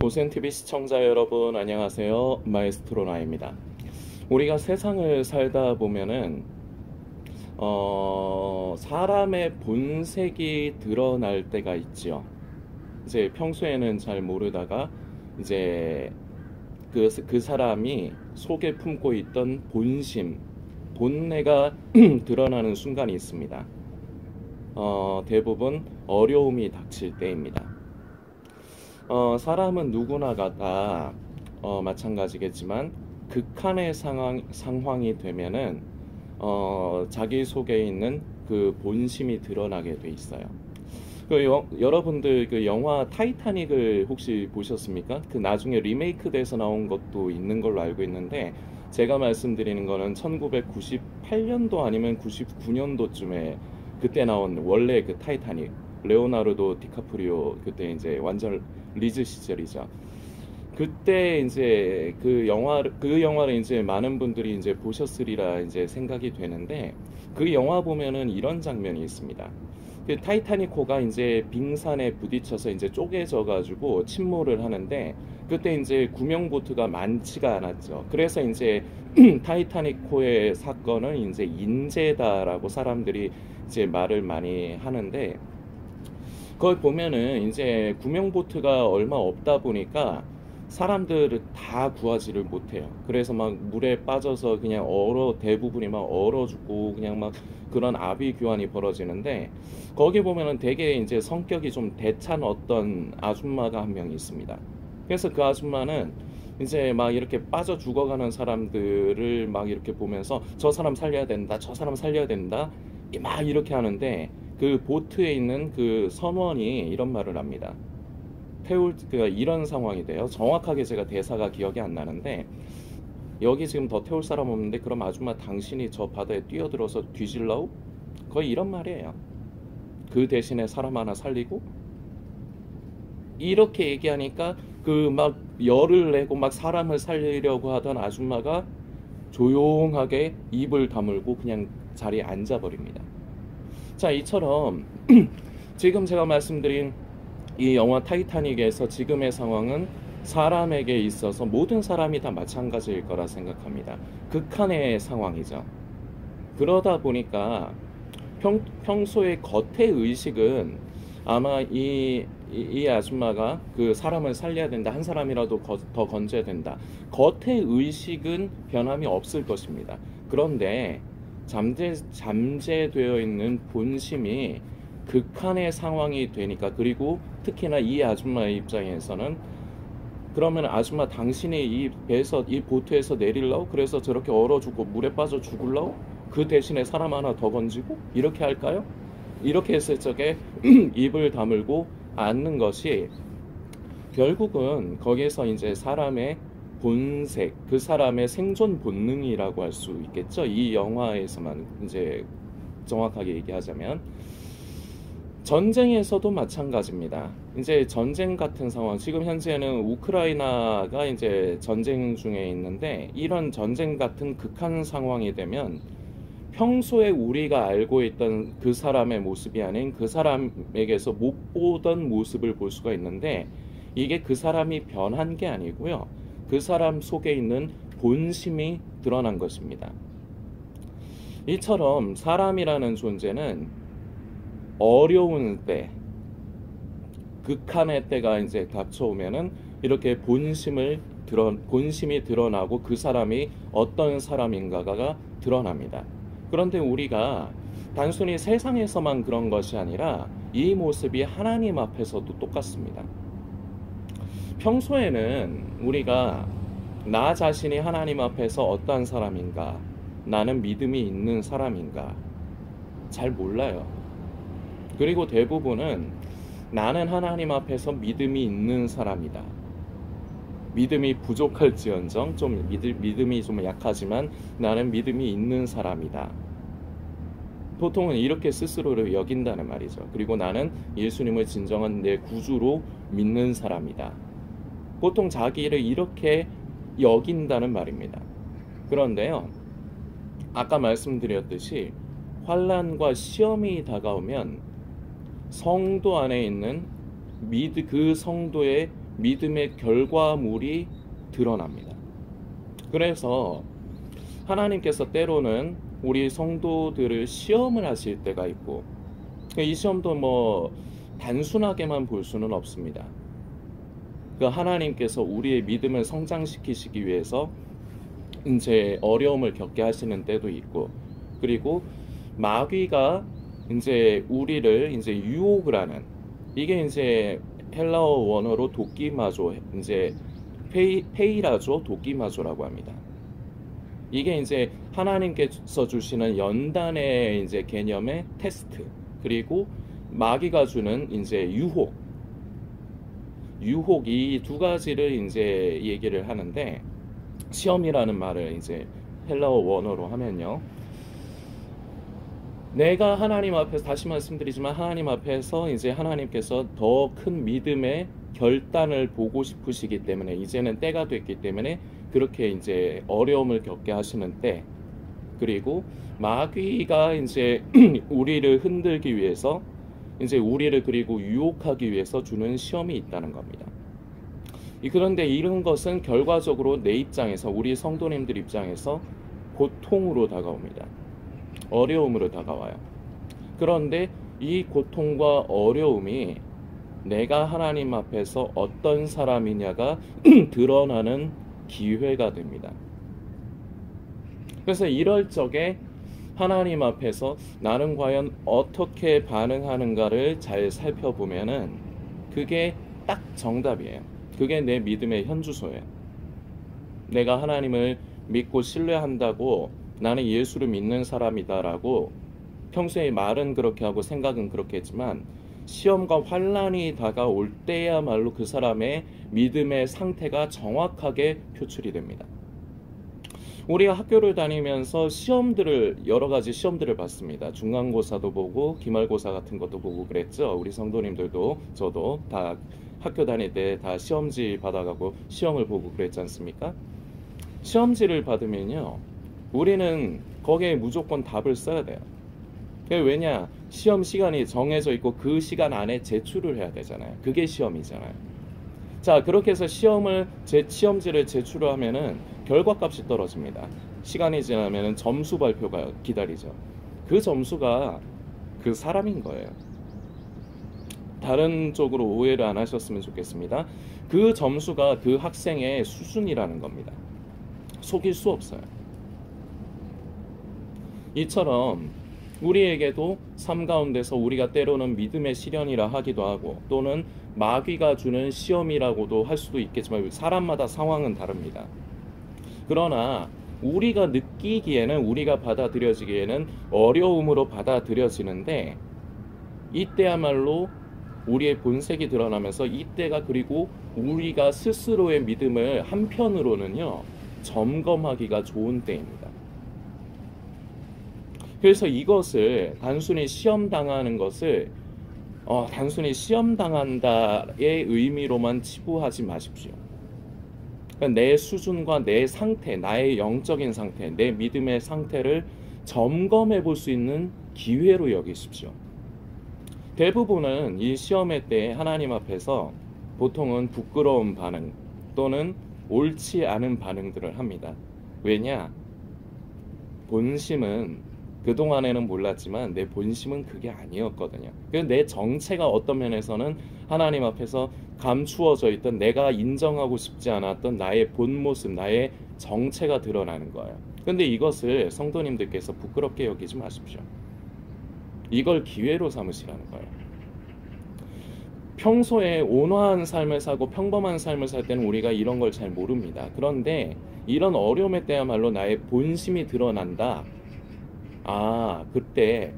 고센TV 시청자 여러분 안녕하세요. 마에스트로 나입니다. 우리가 세상을 살다 보면은 사람의 본색이 드러날 때가 있죠. 이제 평소에는 잘 모르다가 이제 그 사람이 속에 품고 있던 본심, 본내가 드러나는 순간이 있습니다. 대부분 어려움이 닥칠 때입니다. 사람은 누구나 다 마찬가지겠지만 극한의 상황이 되면은 자기 속에 있는 그 본심이 드러나게 돼 있어요. 여러분들 그 영화 타이타닉을 혹시 보셨습니까? 그 나중에 리메이크 돼서 나온 것도 있는 걸로 알고 있는데, 제가 말씀드리는 거는 1998년도 아니면 99년도쯤에 그때 나온 원래 그 타이타닉, 레오나르도 디카프리오, 그때 이제 완전 리즈 시절이죠. 그때 이제 그 영화를 이제 많은 분들이 이제 보셨으리라 이제 생각이 되는데, 그 영화 보면은 이런 장면이 있습니다. 그 타이타닉호가 이제 빙산에 부딪혀서 이제 쪼개져 가지고 침몰을 하는데, 그때 이제 구명보트가 많지가 않았죠. 그래서 이제 타이타닉호의 사건은 이제 인재다라고 사람들이 이제 말을 많이 하는데, 그걸 보면은 이제 구명보트가 얼마 없다 보니까 사람들을 다 구하지를 못해요. 그래서 막 물에 빠져서 그냥 대부분이 막 얼어 죽고 그냥 막 그런 아비규환이 벌어지는데, 거기 보면은 되게 이제 성격이 좀 대찬 어떤 아줌마가 한 명 있습니다. 그래서 그 아줌마는 이제 막 이렇게 빠져 죽어가는 사람들을 막 이렇게 보면서 저 사람 살려야 된다, 저 사람 살려야 된다, 막 이렇게 하는데, 그 보트에 있는 그 선원이 이런 말을 합니다. 이런 상황이 돼요. 정확하게 제가 대사가 기억이 안 나는데, 여기 지금 더 태울 사람 없는데 그럼 아줌마 당신이 저 바다에 뛰어들어서 뒤질라우? 거의 이런 말이에요. 그 대신에 사람 하나 살리고, 이렇게 얘기하니까 그 막 열을 내고 막 사람을 살리려고 하던 아줌마가 조용하게 입을 다물고 그냥 자리에 앉아버립니다. 자, 이처럼 지금 제가 말씀드린 이 영화 타이타닉에서 지금의 상황은 사람에게 있어서 모든 사람이 다 마찬가지일 거라 생각합니다. 극한의 상황이죠. 그러다 보니까 평소에 겉의 의식은 아마 이 아줌마가 그 사람을 살려야 된다, 한 사람이라도 더 건져야 된다, 겉의 의식은 변함이 없을 것입니다. 그런데 잠재되어 있는 본심이 극한의 상황이 되니까, 그리고 특히나 이 아줌마의 입장에서는 그러면 아줌마 당신이 이 보트에서 내릴라고? 그래서 저렇게 얼어 죽고 물에 빠져 죽을라고? 그 대신에 사람 하나 더 건지고 이렇게 할까요? 이렇게 했을 적에 입을 다물고 앉는 것이 결국은 거기에서 이제 사람의 본색, 그 사람의 생존 본능이라고 할 수 있겠죠. 이 영화에서만 이제 정확하게 얘기하자면 전쟁에서도 마찬가지입니다. 이제 전쟁 같은 상황, 지금 현재는 우크라이나가 이제 전쟁 중에 있는데, 이런 전쟁 같은 극한 상황이 되면 평소에 우리가 알고 있던 그 사람의 모습이 아닌 그 사람에게서 못 보던 모습을 볼 수가 있는데, 이게 그 사람이 변한 게 아니고요, 그 사람 속에 있는 본심이 드러난 것입니다. 이처럼 사람이라는 존재는 어려운 때, 극한의 때가 이제 닥쳐오면은 이렇게 본심이 드러나고 그 사람이 어떤 사람인가가 드러납니다. 그런데 우리가 단순히 세상에서만 그런 것이 아니라 이 모습이 하나님 앞에서도 똑같습니다. 평소에는 우리가 나 자신이 하나님 앞에서 어떠한 사람인가, 나는 믿음이 있는 사람인가 잘 몰라요. 그리고 대부분은 나는 하나님 앞에서 믿음이 있는 사람이다, 믿음이 부족할지언정 믿음이 좀 약하지만 나는 믿음이 있는 사람이다, 보통은 이렇게 스스로를 여긴다는 말이죠. 그리고 나는 예수님을 진정한 내 구주로 믿는 사람이다, 보통 자기를 이렇게 여긴다는 말입니다. 그런데요, 아까 말씀드렸듯이 환난과 시험이 다가오면 성도 안에 있는 그 성도의 믿음의 결과물이 드러납니다. 그래서 하나님께서 때로는 우리 성도들을 시험을 하실 때가 있고, 이 시험도 뭐 단순하게만 볼 수는 없습니다. 그 하나님께서 우리의 믿음을 성장시키시기 위해서 이제 어려움을 겪게 하시는 때도 있고, 그리고 마귀가 이제 우리를 이제 유혹을 하는, 이게 이제 헬라어 원어로 도끼마조, 이제 페이라조, 도끼마조라고 합니다. 이게 이제 하나님께서 주시는 연단의 이제 개념의 테스트, 그리고 마귀가 주는 이제 유혹 이 두 가지를 이제 얘기를 하는데, 시험이라는 말을 이제 헬라어 원어로 하면요, 내가 하나님 앞에서, 다시 말씀드리지만 하나님 앞에서 이제 하나님께서 더 큰 믿음의 결단을 보고 싶으시기 때문에, 이제는 때가 됐기 때문에 그렇게 이제 어려움을 겪게 하시는 때, 그리고 마귀가 이제 우리를 흔들기 위해서, 이제 우리를 그리고 유혹하기 위해서 주는 시험이 있다는 겁니다. 그런데 이런 것은 결과적으로 내 입장에서, 우리 성도님들 입장에서 고통으로 다가옵니다. 어려움으로 다가와요. 그런데 이 고통과 어려움이 내가 하나님 앞에서 어떤 사람이냐가 드러나는 기회가 됩니다. 그래서 이럴 적에 하나님 앞에서 나는 과연 어떻게 반응하는가를 잘 살펴보면은 그게 딱 정답이에요. 그게 내 믿음의 현주소예요. 내가 하나님을 믿고 신뢰한다고, 나는 예수를 믿는 사람이다라고 평소에 말은 그렇게 하고 생각은 그렇게 했지만, 시험과 환난이 다가올 때야말로 그 사람의 믿음의 상태가 정확하게 표출이 됩니다. 우리가 학교를 다니면서 여러 가지 시험들을 봤습니다. 중간고사도 보고 기말고사 같은 것도 보고 그랬죠. 우리 성도님들도 저도 다 학교 다닐 때 다 시험지 받아가고 시험을 보고 그랬지 않습니까? 시험지를 받으면요, 우리는 거기에 무조건 답을 써야 돼요. 왜냐? 시험 시간이 정해져 있고 그 시간 안에 제출을 해야 되잖아요. 그게 시험이잖아요. 자, 그렇게 해서 시험지를 제출을 하면은 결과값이 떨어집니다. 시간이 지나면은 점수 발표가 기다리죠. 그 점수가 그 사람인 거예요. 다른 쪽으로 오해를 안 하셨으면 좋겠습니다. 그 점수가 그 학생의 수준이라는 겁니다. 속일 수 없어요. 이처럼 우리에게도 삶 가운데서 우리가 때로는 믿음의 시련이라 하기도 하고, 또는 마귀가 주는 시험이라고도 할 수도 있겠지만, 사람마다 상황은 다릅니다. 그러나 우리가 느끼기에는, 우리가 받아들여지기에는 어려움으로 받아들여지는데, 이때야말로 우리의 본색이 드러나면서, 이때가 그리고 우리가 스스로의 믿음을 한편으로는요 점검하기가 좋은 때입니다. 그래서 이것을 단순히 시험당하는 것을 단순히 시험당한다의 의미로만 치부하지 마십시오. 그러니까 내 수준과 내 상태, 나의 영적인 상태, 내 믿음의 상태를 점검해 볼 수 있는 기회로 여기십시오. 대부분은 이 시험의 때 하나님 앞에서 보통은 부끄러운 반응 또는 옳지 않은 반응들을 합니다. 왜냐? 본심은, 그동안에는 몰랐지만 내 본심은 그게 아니었거든요. 내 정체가 어떤 면에서는 하나님 앞에서 감추어져 있던, 내가 인정하고 싶지 않았던 나의 본 모습, 나의 정체가 드러나는 거예요. 근데 이것을 성도님들께서 부끄럽게 여기지 마십시오. 이걸 기회로 삼으시라는 거예요. 평소에 온화한 삶을 살고 평범한 삶을 살 때는 우리가 이런 걸 잘 모릅니다. 그런데 이런 어려움의 때야말로 나의 본심이 드러난다. 그때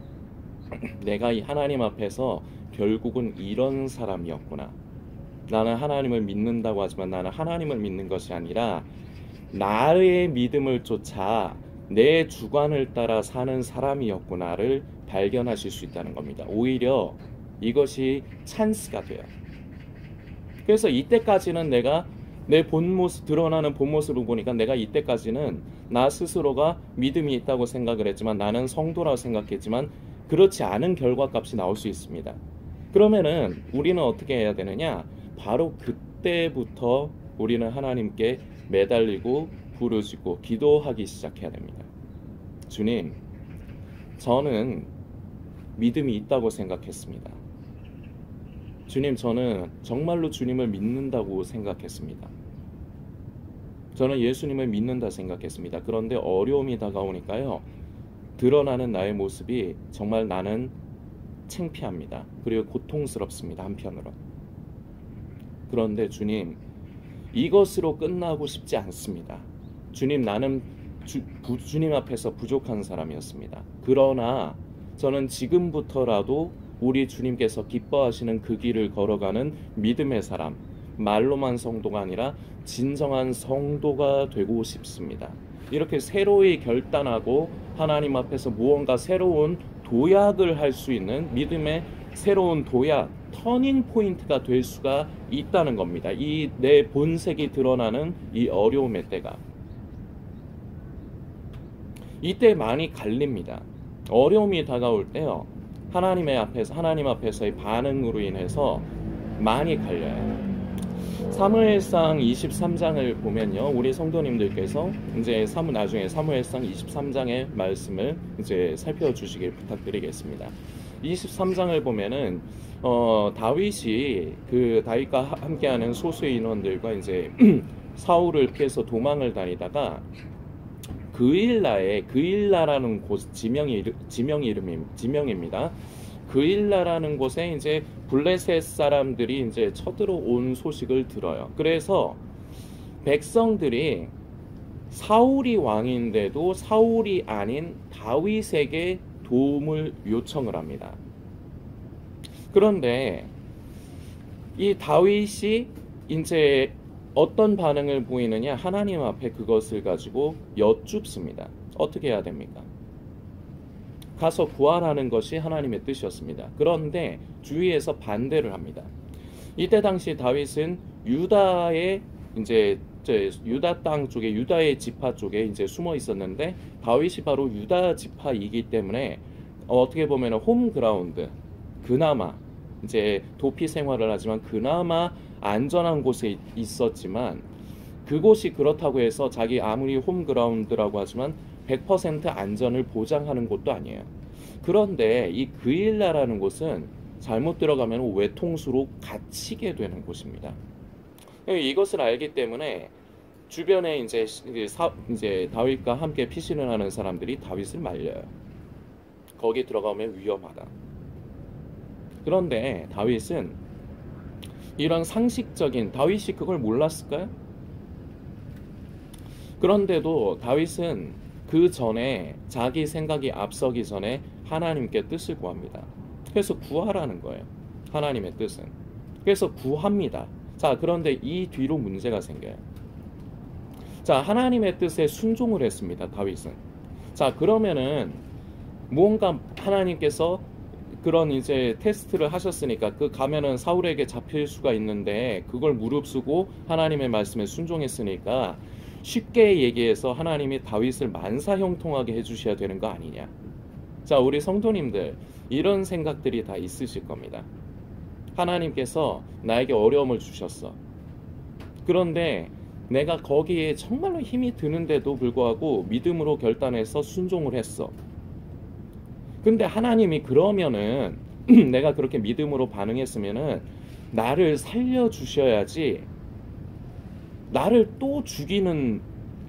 내가 이 하나님 앞에서 결국은 이런 사람이었구나. 나는 하나님을 믿는다고 하지만 나는 하나님을 믿는 것이 아니라 나의 믿음을 쫓아 내 주관을 따라 사는 사람이었구나를 발견하실 수 있다는 겁니다. 오히려 이것이 찬스가 돼요. 그래서 이때까지는 내가 내 본모습, 드러나는 본모습을 보니까 내가 이때까지는 나 스스로가 믿음이 있다고 생각을 했지만, 나는 성도라고 생각했지만 그렇지 않은 결과값이 나올 수 있습니다. 그러면은 우리는 어떻게 해야 되느냐? 바로 이때부터 우리는 하나님께 매달리고 부르짖고 기도하기 시작해야 됩니다. 주님, 저는 믿음이 있다고 생각했습니다. 주님, 저는 정말로 주님을 믿는다고 생각했습니다. 저는 예수님을 믿는다 생각했습니다. 그런데 어려움이 다가오니까요, 드러나는 나의 모습이 정말 나는 창피합니다. 그리고 고통스럽습니다. 한편으로. 그런데 주님, 이것으로 끝나고 싶지 않습니다. 주님, 나는 주님 앞에서 부족한 사람이었습니다. 그러나 저는 지금부터라도 우리 주님께서 기뻐하시는 그 길을 걸어가는 믿음의 사람, 말로만 성도가 아니라 진정한 성도가 되고 싶습니다. 이렇게 새로이 결단하고 하나님 앞에서 무언가 새로운 도약을 할 수 있는 믿음의 새로운 도약, 터닝 포인트가 될 수가 있다는 겁니다. 이 내 본색이 드러나는 이 어려움의 때가. 이때 많이 갈립니다. 어려움이 다가올 때요, 하나님 앞에서의 반응으로 인해서 많이 갈려요. 사무엘상 23장을 보면요, 우리 성도님들께서 이제 나중에 사무엘상 23장의 말씀을 이제 살펴주시길 부탁드리겠습니다. 23장을 보면은 다윗이 그 다윗과 함께하는 소수의 인원들과 이제 사울을 피해서 도망을 다니다가 그일라라는 곳, 지명입니다. 그일라라는 곳에 이제 블레셋 사람들이 이제 쳐들어온 소식을 들어요. 그래서 백성들이 사울이 왕인데도 사울이 아닌 다윗에게 도움을 요청을 합니다. 그런데 이 다윗이 이제 어떤 반응을 보이느냐, 하나님 앞에 그것을 가지고 여쭙습니다. 어떻게 해야 됩니까? 가서 구하라는 것이 하나님의 뜻이었습니다. 그런데 주위에서 반대를 합니다. 이때 당시 다윗은 유다의 이제 유다 땅 쪽에, 유다의 지파 쪽에 이제 숨어 있었는데, 다윗이 바로 유다 지파이기 때문에 어떻게 보면 홈그라운드, 그나마 이제 도피 생활을 하지만 그나마 안전한 곳에 있었지만, 그곳이 그렇다고 해서 자기 아무리 홈그라운드라고 하지만 100% 안전을 보장하는 곳도 아니에요. 그런데 이 그일라라는 곳은 잘못 들어가면 외통수로 갇히게 되는 곳입니다. 이것을 알기 때문에 주변에 이제 다윗과 함께 피신을 하는 사람들이 다윗을 말려요. 거기 들어가면 위험하다. 그런데 다윗은 이런 상식적인, 다윗이 그걸 몰랐을까요? 그런데도 다윗은 그 전에 자기 생각이 앞서기 전에 하나님께 뜻을 구합니다. 그래서 구하라는 거예요. 하나님의 뜻은. 그래서 구합니다. 자, 그런데 이 뒤로 문제가 생겨요. 자, 하나님의 뜻에 순종을 했습니다. 다윗은. 자, 그러면은 무언가 하나님께서 그런 이제 테스트를 하셨으니까, 그 가면은 사울에게 잡힐 수가 있는데 그걸 무릅쓰고 하나님의 말씀에 순종했으니까, 쉽게 얘기해서 하나님이 다윗을 만사형통하게 해주셔야 되는 거 아니냐. 자, 우리 성도님들 이런 생각들이 다 있으실 겁니다. 하나님께서 나에게 어려움을 주셨어. 그런데 내가 거기에 정말로 힘이 드는데도 불구하고 믿음으로 결단해서 순종을 했어. 근데 하나님이 그러면은 내가 그렇게 믿음으로 반응했으면은 나를 살려주셔야지, 나를 또 죽이는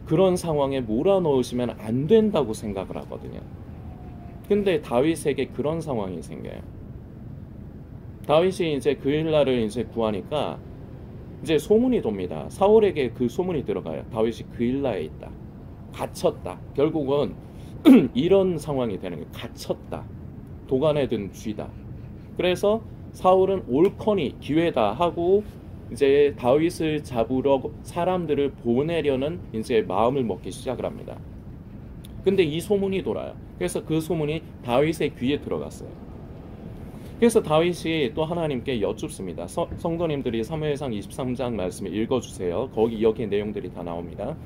그런 상황에 몰아넣으시면 안 된다고 생각을 하거든요. 근데 다윗에게 그런 상황이 생겨요. 다윗이 이제 그일라를 이제 구하니까 이제 소문이 돕니다. 사울에게 그 소문이 들어가요. 다윗이 그일라에 있다. 갇혔다. 결국은 이런 상황이 되는 거예요. 갇혔다. 도간에 든 쥐다. 그래서 사울은 옳거니 기회다 하고 이제 다윗을 잡으러 사람들을 보내려는 이제 마음을 먹기 시작을 합니다. 근데 이 소문이 돌아요. 그래서 그 소문이 다윗의 귀에 들어갔어요. 그래서 다윗이 또 하나님께 여쭙습니다. 성도님들이 사무엘상 23장 말씀을 읽어주세요. 거기 여기 내용들이 다 나옵니다.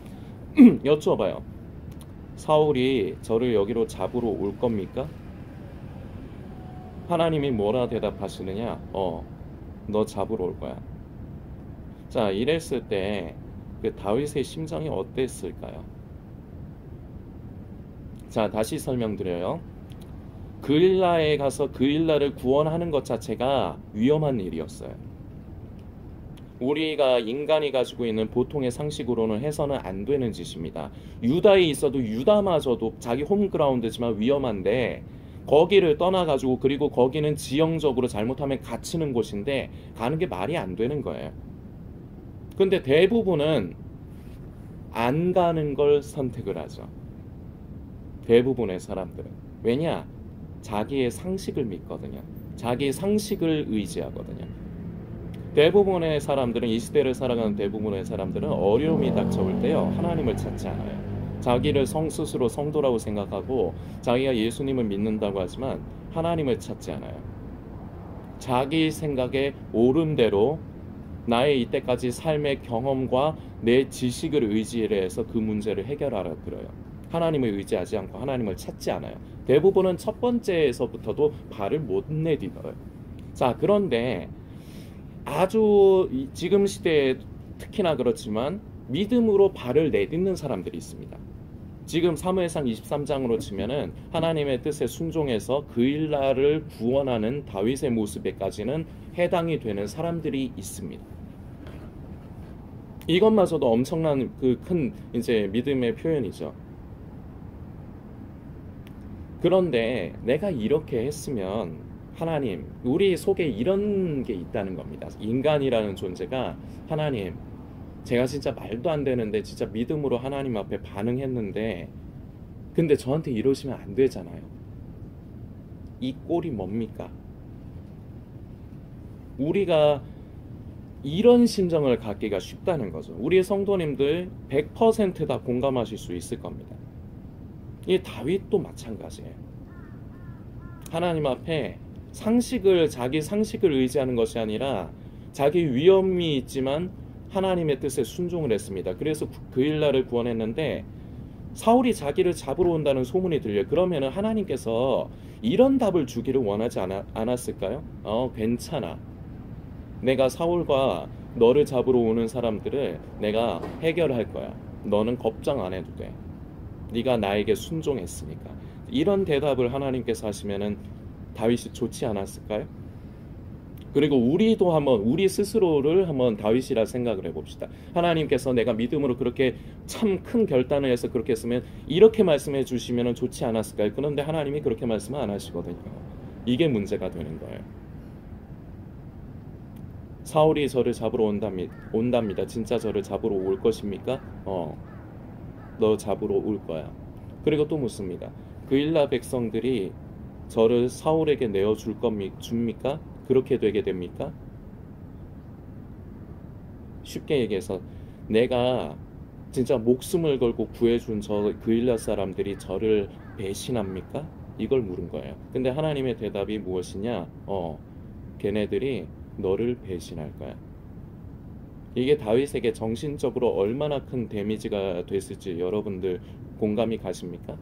여쭈어봐요. 사울이 저를 여기로 잡으러 올 겁니까? 하나님이 뭐라 대답하시느냐? 너 잡으러 올 거야. 자, 이랬을 때 그 다윗의 심정이 어땠을까요? 자, 다시 설명드려요. 그일라에 가서 그일라를 구원하는 것 자체가 위험한 일이었어요. 우리가 인간이 가지고 있는 보통의 상식으로는 해서는 안 되는 짓입니다. 유다에 있어도 유다마저도 자기 홈그라운드지만 위험한데 거기를 떠나가지고, 그리고 거기는 지형적으로 잘못하면 갇히는 곳인데 가는 게 말이 안 되는 거예요. 근데 대부분은 안 가는 걸 선택을 하죠. 대부분의 사람들은. 왜냐? 자기의 상식을 믿거든요. 자기의 상식을 의지하거든요. 대부분의 사람들은, 이 시대를 살아가는 대부분의 사람들은 어려움이 닥쳐올 때요, 하나님을 찾지 않아요. 자기를 스스로 성도라고 생각하고 자기가 예수님을 믿는다고 하지만 하나님을 찾지 않아요. 자기 생각에 옳은 대로 나의 이때까지 삶의 경험과 내 지식을 의지해서 그 문제를 해결하라 그래요. 하나님을 의지하지 않고 하나님을 찾지 않아요. 대부분은 첫 번째에서부터도 발을 못 내딛어요. 자, 그런데 아주 지금 시대에 특히나 그렇지만 믿음으로 발을 내딛는 사람들이 있습니다. 지금 사무엘상 23장으로 치면은 하나님의 뜻에 순종해서 그일라를 구원하는 다윗의 모습에까지는 해당이 되는 사람들이 있습니다. 이것마저도 엄청난 그 큰 이제 믿음의 표현이죠. 그런데 내가 이렇게 했으면 하나님, 우리 속에 이런 게 있다는 겁니다. 인간이라는 존재가, 하나님, 제가 진짜 말도 안 되는데 진짜 믿음으로 하나님 앞에 반응했는데 근데 저한테 이러시면 안 되잖아요. 이 꼴이 뭡니까? 우리가 이런 심정을 갖기가 쉽다는 거죠. 우리의 성도님들 100%다 공감하실 수 있을 겁니다. 이 다윗도 마찬가지예요. 하나님 앞에 자기 상식을 의지하는 것이 아니라 자기 위험이 있지만 하나님의 뜻에 순종을 했습니다. 그래서 그일라를 구원했는데 사울이 자기를 잡으러 온다는 소문이 들려요. 그러면은 하나님께서 이런 답을 주기를 원하지 않았을까요? 괜찮아. 내가 사울과 너를 잡으러 오는 사람들을 내가 해결할 거야. 너는 걱정 안 해도 돼. 네가 나에게 순종했으니까. 이런 대답을 하나님께서 하시면은 다윗이 좋지 않았을까요? 그리고 우리도 한번 우리 스스로를 한번 다윗이라 생각을 해봅시다. 하나님께서 내가 믿음으로 그렇게 참 큰 결단을 해서 그렇게 했으면 이렇게 말씀해 주시면 좋지 않았을까요? 그런데 하나님이 그렇게 말씀을 안 하시거든요. 이게 문제가 되는 거예요. 사울이 저를 잡으러 온답니다. 진짜 저를 잡으러 올 것입니까? 너 잡으러 올 거야. 그리고 또 묻습니다. 그일라 백성들이 저를 사울에게 내어줄 줍니까? 그렇게 되게 됩니까? 쉽게 얘기해서 내가 진짜 목숨을 걸고 구해준 저 그일라 사람들이 저를 배신합니까? 이걸 물은 거예요. 근데 하나님의 대답이 무엇이냐? 걔네들이 너를 배신할 거야. 이게 다윗에게 정신적으로 얼마나 큰 데미지가 됐을지 여러분들 공감이 가십니까?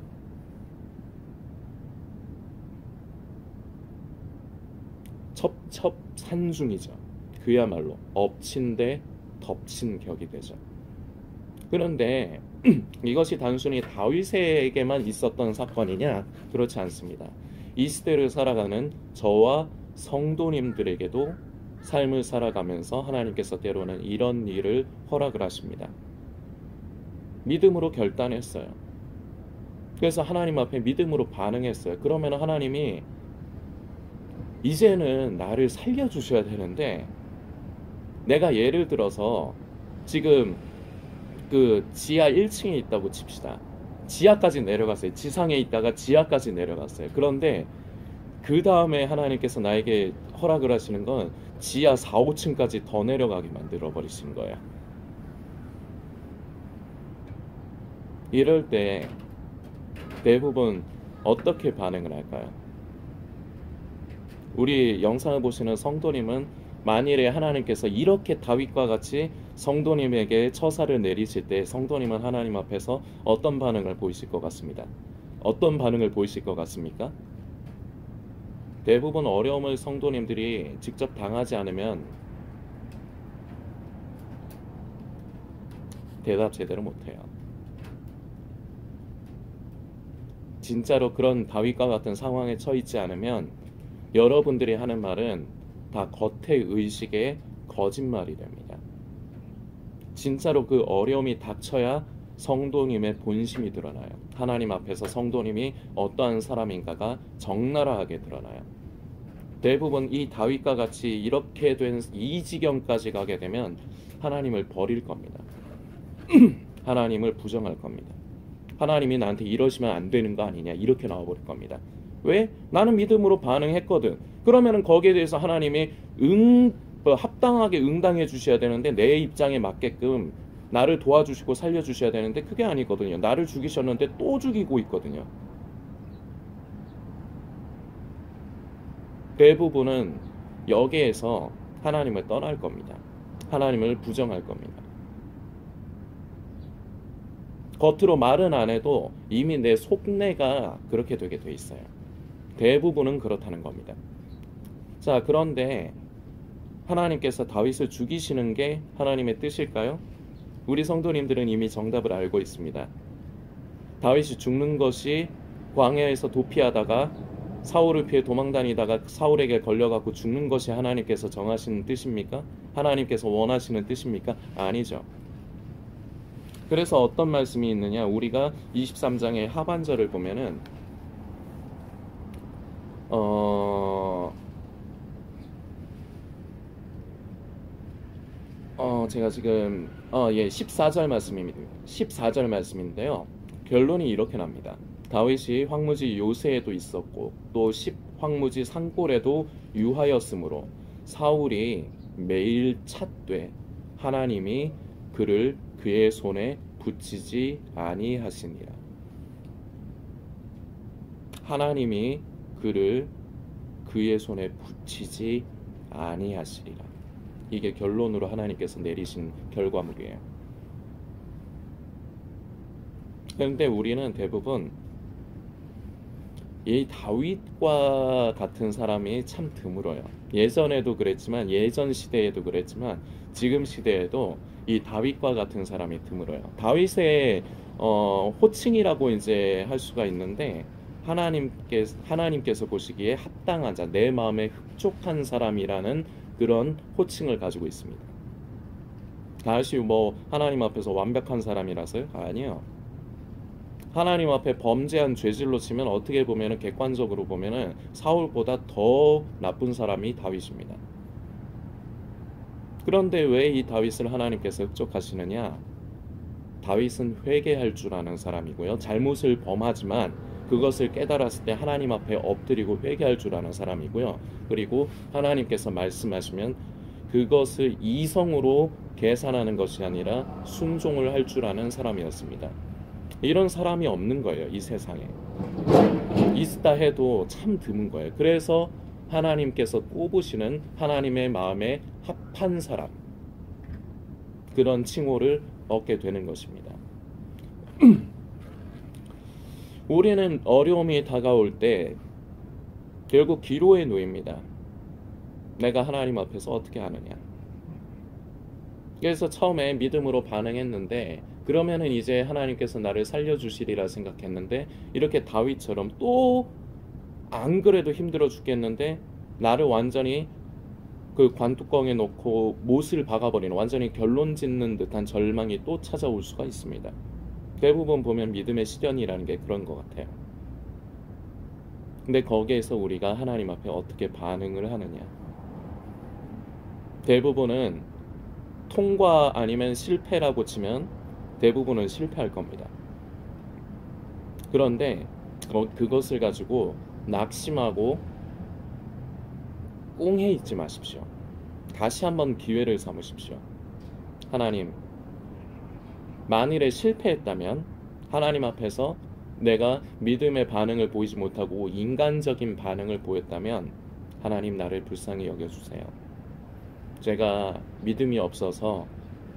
첩첩산중이죠. 그야말로 엎친 데 덮친 격이 되죠. 그런데 이것이 단순히 다윗에게만 있었던 사건이냐? 그렇지 않습니다. 이 시대를 살아가는 저와 성도님들에게도 삶을 살아가면서 하나님께서 때로는 이런 일을 허락을 하십니다. 믿음으로 결단했어요. 그래서 하나님 앞에 믿음으로 반응했어요. 그러면 하나님이 이제는 나를 살려주셔야 되는데, 내가 예를 들어서 지금 그 지하 1층에 있다고 칩시다. 지하까지 내려갔어요. 지상에 있다가 지하까지 내려갔어요. 그런데 그 다음에 하나님께서 나에게 허락을 하시는 건 지하 4, 5층까지 더 내려가게 만들어 버리신 거예요. 이럴 때 대부분 어떻게 반응을 할까요? 우리 영상을 보시는 성도님은 만일에 하나님께서 이렇게 다윗과 같이 성도님에게 처사를 내리실 때 성도님은 하나님 앞에서 어떤 반응을 보이실 것 같습니다. 어떤 반응을 보이실 것 같습니까? 대부분 어려움을 성도님들이 직접 당하지 않으면 대답 제대로 못해요. 진짜로 그런 다윗과 같은 상황에 처했지 않으면 여러분들이 하는 말은 다 겉의 의식의 거짓말이 됩니다. 진짜로 그 어려움이 닥쳐야 성도님의 본심이 드러나요. 하나님 앞에서 성도님이 어떠한 사람인가가 적나라하게 드러나요. 대부분 이 다윗과 같이 이렇게 된 이 지경까지 가게 되면 하나님을 버릴 겁니다. 하나님을 부정할 겁니다. 하나님이 나한테 이러시면 안 되는 거 아니냐 이렇게 나와버릴 겁니다. 왜? 나는 믿음으로 반응했거든. 그러면은 거기에 대해서 하나님이 합당하게 응당해 주셔야 되는데 내 입장에 맞게끔 나를 도와주시고 살려주셔야 되는데 그게 아니거든요. 나를 죽이셨는데 또 죽이고 있거든요. 대부분은 여기에서 하나님을 떠날 겁니다. 하나님을 부정할 겁니다. 겉으로 말은 안 해도 이미 내 속내가 그렇게 되게 돼 있어요. 대부분은 그렇다는 겁니다. 자, 그런데 하나님께서 다윗을 죽이시는 게 하나님의 뜻일까요? 우리 성도님들은 이미 정답을 알고 있습니다. 다윗이 죽는 것이 광야에서 도피하다가 사울을 피해 도망다니다가 사울에게 걸려갖고 죽는 것이 하나님께서 정하시는 뜻입니까? 하나님께서 원하시는 뜻입니까? 아니죠. 그래서 어떤 말씀이 있느냐? 우리가 23장의 하반절을 보면은 제가 지금 14절 말씀입니다. 14절 말씀인데요. 결론이 이렇게 납니다. 다윗이 황무지 요새에도 있었고 또 황무지 산골에도 유하였으므로 사울이 매일 찾되 하나님이 그를 그의 손에 붙이지 아니하시니라. 하나님이 그를 그의 손에 붙이지 아니하시리라. 이게 결론으로 하나님께서 내리신 결과물이에요. 그런데 우리는 대부분 이 다윗과 같은 사람이 참 드물어요. 예전에도 그랬지만 예전 시대에도 그랬지만 지금 시대에도 이 다윗과 같은 사람이 드물어요. 다윗의 호칭이라고 이제 할 수가 있는데 하나님께서 보시기에 합당한 자, 내 마음에 흡족한 사람이라는 그런 호칭을 가지고 있습니다. 다윗이 하나님 앞에서 완벽한 사람이라서요? 아니요. 하나님 앞에 범죄한 죄질로 치면 어떻게 보면은 객관적으로 보면은 사울보다 더 나쁜 사람이 다윗입니다. 그런데 왜 이 다윗을 하나님께서 흡족하시느냐? 다윗은 회개할 줄 아는 사람이고요. 잘못을 범하지만 그것을 깨달았을 때 하나님 앞에 엎드리고 회개할 줄 아는 사람이고요. 그리고 하나님께서 말씀하시면 그것을 이성으로 계산하는 것이 아니라 순종을 할 줄 아는 사람이었습니다. 이런 사람이 없는 거예요. 이 세상에. 있다 해도 참 드문 거예요. 그래서 하나님께서 꼽으시는 하나님의 마음에 합한 사람, 그런 칭호를 얻게 되는 것입니다. 우리는 어려움이 다가올 때 결국 기로에 놓입니다. 내가 하나님 앞에서 어떻게 하느냐. 그래서 처음에 믿음으로 반응했는데 그러면은 이제 하나님께서 나를 살려주시리라 생각했는데 이렇게 다윗처럼 또 안 그래도 힘들어 죽겠는데 나를 완전히 그 관뚜껑에 놓고 못을 박아버리는 완전히 결론 짓는 듯한 절망이 또 찾아올 수가 있습니다. 대부분 보면 믿음의 시련이라는 게 그런 것 같아요. 근데 거기에서 우리가 하나님 앞에 어떻게 반응을 하느냐. 대부분은 통과 아니면 실패라고 치면 대부분은 실패할 겁니다. 그런데 그것을 가지고 낙심하고 꽁해 있지 마십시오. 다시 한번 기회를 삼으십시오. 하나님, 만일에 실패했다면 하나님 앞에서 내가 믿음의 반응을 보이지 못하고 인간적인 반응을 보였다면 하나님 나를 불쌍히 여겨주세요. 제가 믿음이 없어서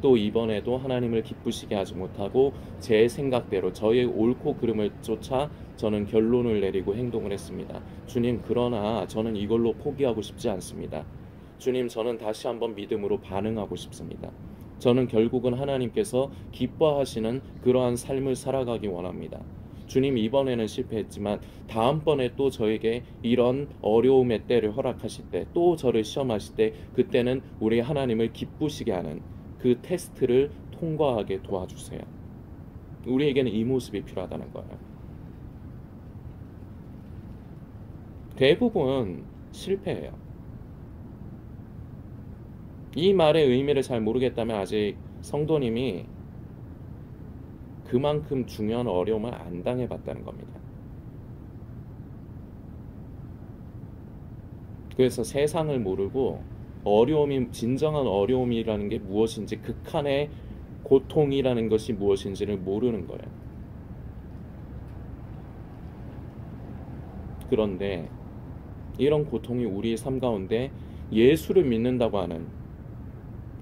또 이번에도 하나님을 기쁘시게 하지 못하고 제 생각대로 저의 옳고 그름을 쫓아 저는 결론을 내리고 행동을 했습니다. 주님, 그러나 저는 이걸로 포기하고 싶지 않습니다. 주님, 저는 다시 한번 믿음으로 반응하고 싶습니다. 저는 결국은 하나님께서 기뻐하시는 그러한 삶을 살아가기 원합니다. 주님, 이번에는 실패했지만 다음번에 또 저에게 이런 어려움의 때를 허락하실 때, 또 저를 시험하실 때, 그때는 우리 하나님을 기쁘시게 하는 그 테스트를 통과하게 도와주세요. 우리에게는 이 모습이 필요하다는 거예요. 대부분 실패해요. 이 말의 의미를 잘 모르겠다면 아직 성도님이 그만큼 중요한 어려움을 안 당해봤다는 겁니다. 그래서 세상을 모르고 어려움이, 진정한 어려움이라는 게 무엇인지, 극한의 고통이라는 것이 무엇인지를 모르는 거예요. 그런데 이런 고통이 우리의 삶 가운데, 예수를 믿는다고 하는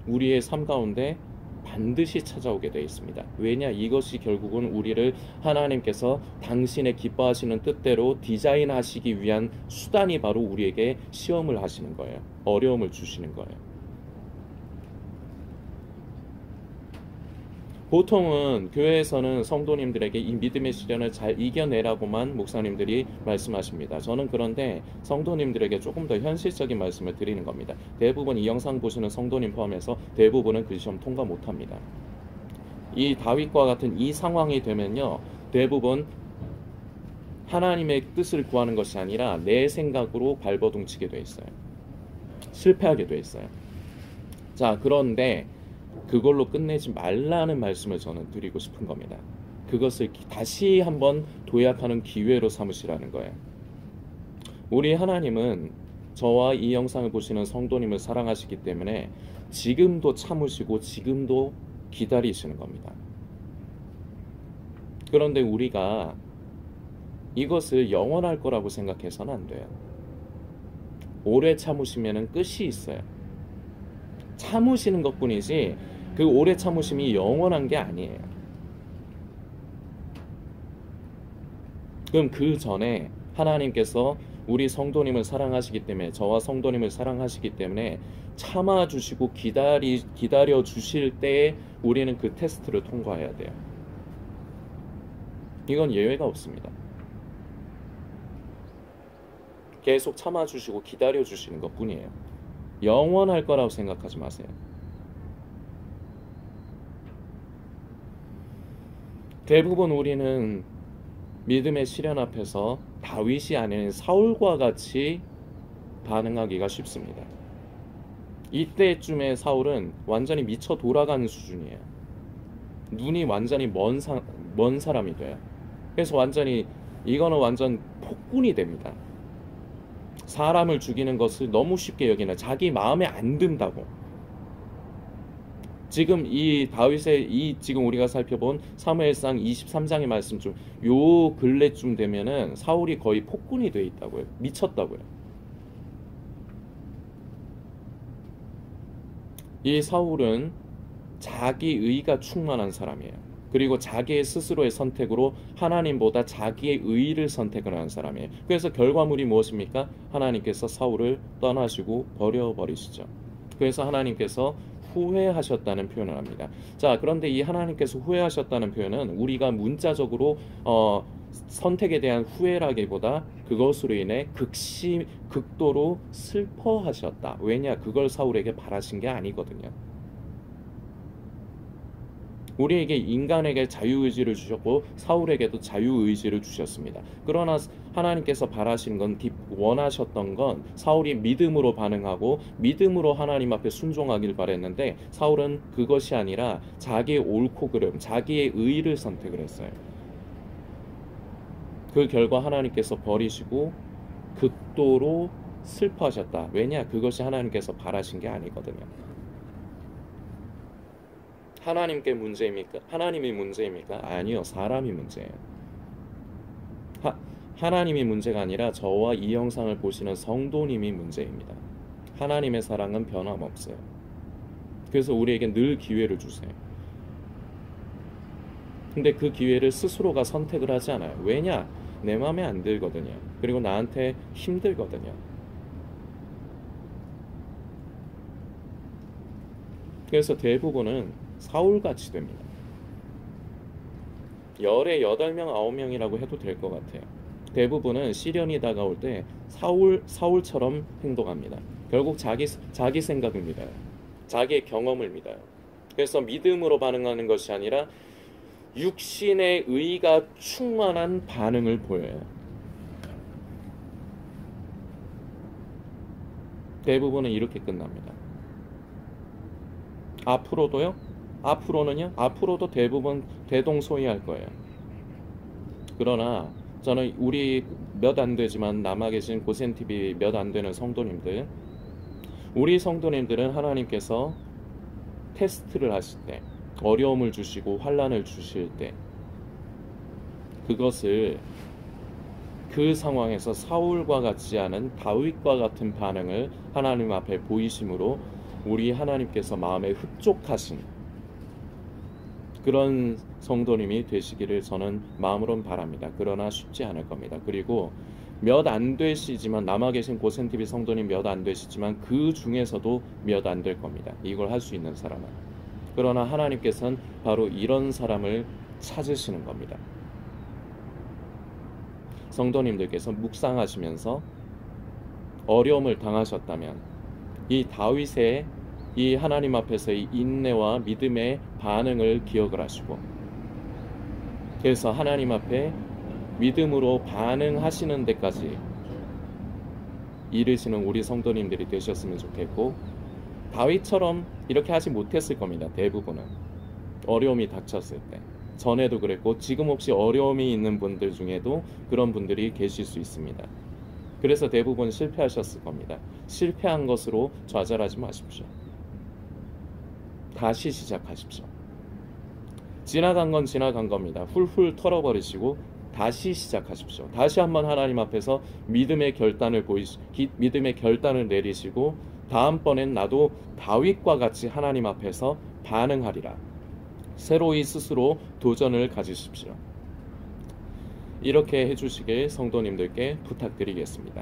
우리의 삶 가운데 반드시 찾아오게 되어 있습니다. 왜냐? 이것이 결국은 우리를 하나님께서 당신의 기뻐하시는 뜻대로 디자인하시기 위한 수단이 바로 우리에게 시험을 하시는 거예요. 어려움을 주시는 거예요. 보통은 교회에서는 성도님들에게 이 믿음의 시련을 잘 이겨내라고만 목사님들이 말씀하십니다. 저는 그런데 성도님들에게 조금 더 현실적인 말씀을 드리는 겁니다. 대부분 이 영상 보시는 성도님 포함해서 대부분은 그 시험 통과 못합니다. 이 다윗과 같은 이 상황이 되면요, 대부분 하나님의 뜻을 구하는 것이 아니라 내 생각으로 발버둥 치게 돼 있어요. 실패하게 돼 있어요. 자, 그런데 그걸로 끝내지 말라는 말씀을 저는 드리고 싶은 겁니다. 그것을 다시 한번 도약하는 기회로 삼으시라는 거예요. 우리 하나님은 저와 이 영상을 보시는 성도님을 사랑하시기 때문에 지금도 참으시고 지금도 기다리시는 겁니다. 그런데 우리가 이것을 영원할 거라고 생각해서는 안 돼요. 오래 참으시면 끝이 있어요. 참으시는 것뿐이지 그 오래 참으심이 영원한 게 아니에요. 그럼 그 전에 하나님께서 우리 성도님을 사랑하시기 때문에, 저와 성도님을 사랑하시기 때문에 참아주시고 기다려 주실 때에 우리는 그 테스트를 통과해야 돼요. 이건 예외가 없습니다. 계속 참아주시고 기다려주시는 것 뿐이에요. 영원할 거라고 생각하지 마세요. 대부분 우리는 믿음의 시련 앞에서 다윗이 아닌 사울과 같이 반응하기가 쉽습니다. 이때쯤에 사울은 완전히 미쳐 돌아가는 수준이에요. 눈이 완전히 먼 사람이 돼요. 그래서 이거는 완전 폭군이 됩니다. 사람을 죽이는 것을 너무 쉽게 여기는, 자기 마음에 안 든다고. 지금 이 다윗의 지금 우리가 살펴본 사무엘상 23장의 말씀 중 요 근래쯤 되면은 사울이 거의 폭군이 돼 있다고요. 미쳤다고요. 이 사울은 자기의가 충만한 사람이에요. 그리고 자기의 스스로의 선택으로 하나님보다 자기의 의를 선택을 하는 사람이에요. 그래서 결과물이 무엇입니까? 하나님께서 사울을 떠나시고 버려버리시죠. 그래서 하나님께서 후회하셨다는 표현을 합니다. 자, 그런데 이 하나님께서 후회하셨다는 표현은 우리가 문자적으로 선택에 대한 후회라기보다 그것으로 인해 극도로 슬퍼하셨다. 왜냐? 그걸 사울에게 바라신 게 아니거든요. 우리에게, 인간에게 자유의지를 주셨고 사울에게도 자유의지를 주셨습니다. 그러나 하나님께서 바라시는 건, 원하셨던 건 사울이 믿음으로 반응하고 믿음으로 하나님 앞에 순종하길 바랬는데 사울은 그것이 아니라 자기의 옳고 그름, 자기의 의를 선택을 했어요. 그 결과 하나님께서 버리시고 극도로 슬퍼하셨다. 왜냐? 그것이 하나님께서 바라신 게 아니거든요. 하나님께 문제입니까? 하나님이 문제입니까? 아니요, 사람이 문제예요. 하나님이 문제가 아니라 저와 이 영상을 보시는 성도님이 문제입니다. 하나님의 사랑은 변함없어요. 그래서 우리에게 늘 기회를 주세요. 근데 그 기회를 스스로가 선택을 하지 않아요. 왜냐? 내 마음에 안 들거든요. 그리고 나한테 힘들거든요. 그래서 대부분은 사울같이 됩니다. 열의 8명, 9명이라고 해도 될 것 같아요. 대부분은 시련이 다가올 때 사울처럼 행동합니다. 결국 자기 생각을 믿어요. 자기의 경험을 믿어요. 그래서 믿음으로 반응하는 것이 아니라 육신의 의가 충만한 반응을 보여요. 대부분은 이렇게 끝납니다. 앞으로도요? 앞으로는요? 앞으로도 대부분 대동소이할 거예요. 그러나 저는 우리 몇 안 되지만 남아 계신 고센TV 몇 안 되는 성도님들, 우리 성도님들은 하나님께서 테스트를 하실 때, 어려움을 주시고 환난을 주실 때, 그것을 그 상황에서 사울과 같지 않은 다윗과 같은 반응을 하나님 앞에 보이심으로 우리 하나님께서 마음에 흡족하신 그런 성도님이 되시기를 저는 마음으로는 바랍니다. 그러나 쉽지 않을 겁니다. 그리고 몇 안 되시지만, 남아 계신 고센TV 성도님 몇 안 되시지만 그 중에서도 몇 안 될 겁니다. 이걸 할 수 있는 사람은. 그러나 하나님께서는 바로 이런 사람을 찾으시는 겁니다. 성도님들께서 묵상하시면서 어려움을 당하셨다면 이 다윗의 이 하나님 앞에서의 인내와 믿음의 반응을 기억을 하시고, 그래서 하나님 앞에 믿음으로 반응하시는 데까지 이르시는 우리 성도님들이 되셨으면 좋겠고, 다윗처럼 이렇게 하지 못했을 겁니다. 대부분은 어려움이 닥쳤을 때. 전에도 그랬고 지금 혹시 어려움이 있는 분들 중에도 그런 분들이 계실 수 있습니다. 그래서 대부분 실패하셨을 겁니다. 실패한 것으로 좌절하지 마십시오. 다시 시작하십시오. 지나간 건 지나간 겁니다. 훌훌 털어버리시고 다시 시작하십시오. 다시 한번 하나님 앞에서 믿음의 결단을 내리시고, 다음번엔 나도 다윗과 같이 하나님 앞에서 반응하리라. 새로이 스스로 도전을 가지십시오. 이렇게 해주시길 성도님들께 부탁드리겠습니다.